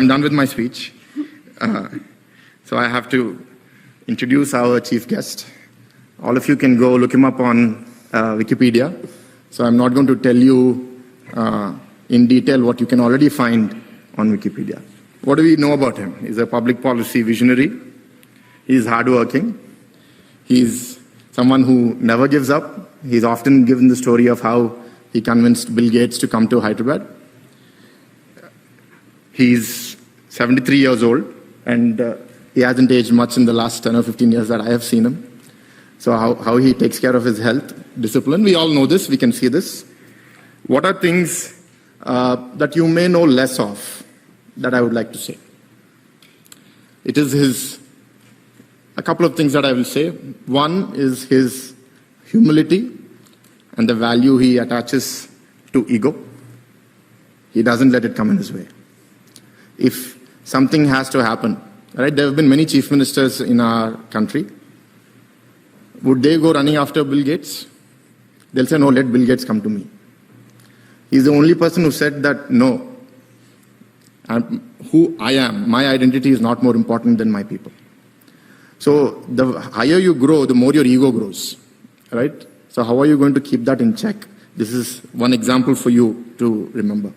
I'm done with my speech. So I have to introduce our chief guest. All of you can go look him up on Wikipedia. So I'm not going to tell you in detail what you can already find on Wikipedia. What do we know about him? He's a public policy visionary. He's hardworking. He's someone who never gives up. He's often given the story of how he convinced Bill Gates to come to Hyderabad. He's 73 years old, and he hasn't aged much in the last 10 or 15 years that I have seen him. So how he takes care of his health, discipline, we all know this, we can see this. What are things that you may know less of that I would like to say? It is a couple of things that I will say. One is his humility and the value he attaches to ego. He doesn't let it come in his way. If something has to happen, right? There have been many chief ministers in our country. Would they go running after Bill Gates? They'll say, no, let Bill Gates come to me. He's the only person who said that, no, who I am, my identity is not more important than my people. So the higher you grow, the more your ego grows, right? So how are you going to keep that in check? This is one example for you to remember.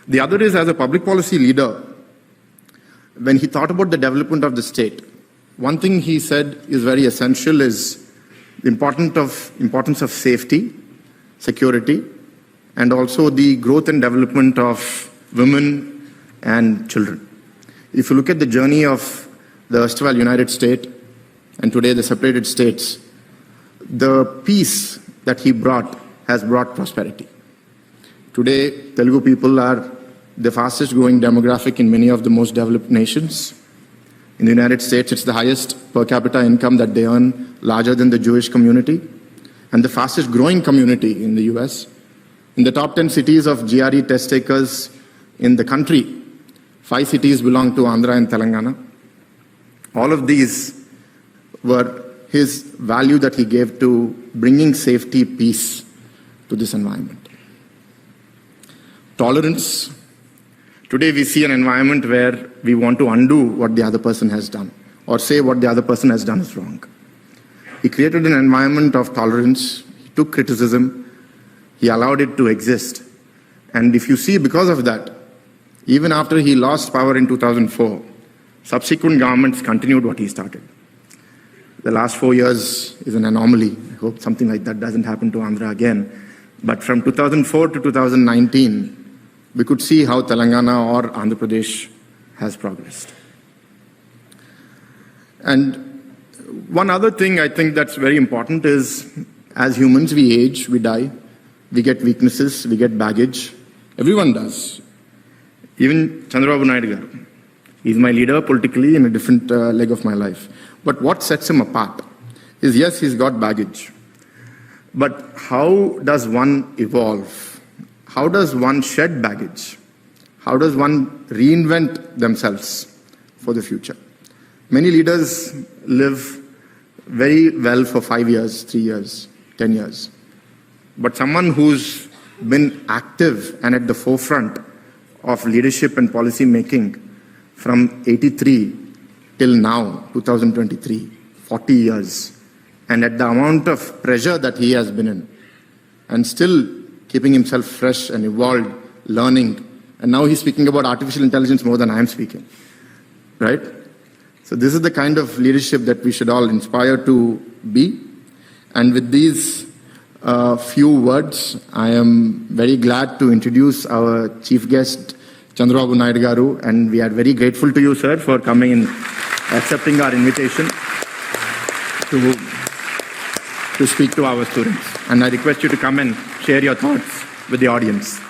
The other is, as a public policy leader, when he thought about the development of the state, one thing he said is very essential is the importance of safety, security, and also the growth and development of women and children. If you look at the journey of the erstwhile United States and today the separated states, the peace that he brought has brought prosperity. Today, Telugu people are the fastest growing demographic in many of the most developed nations. In the United States, it's the highest per capita income that they earn, larger than the Jewish community, and the fastest growing community in the US. In the top 10 cities of GRE test takers in the country, 5 cities belong to Andhra and Telangana. All of these were his value that he gave to bringing safety, peace to this environment. Tolerance. Today we see an environment where we want to undo what the other person has done or say what the other person has done is wrong. He created an environment of tolerance. He took criticism. He allowed it to exist. And if you see, because of that, even after he lost power in 2004, subsequent governments continued what he started. The last 4 years is an anomaly. I hope something like that doesn't happen to Andhra again. But from 2004 to 2019, we could see how Telangana or Andhra Pradesh has progressed. And one other thing I think that's very important is, as humans, we age, we die, we get weaknesses, we get baggage. Everyone does. Even Chandrababu Naidu garu. He's my leader politically in a different leg of my life. But what sets him apart is, yes, he's got baggage. But how does one evolve? How does one shed baggage? How does one reinvent themselves for the future? Many leaders live very well for 5 years, 3 years, 10 years. But someone who's been active and at the forefront of leadership and policy making from 83 till now, 2023, 40 years, and at the amount of pressure that he has been in, and still keeping himself fresh and evolved, learning. And now he's speaking about artificial intelligence more than I am speaking, right? So this is the kind of leadership that we should all inspire to be. And with these few words, I am very glad to introduce our chief guest, Chandrababu Naidu garu, and we are very grateful to you, sir, for coming and accepting our invitation to speak to our students. And I request you to come and share your thoughts with the audience.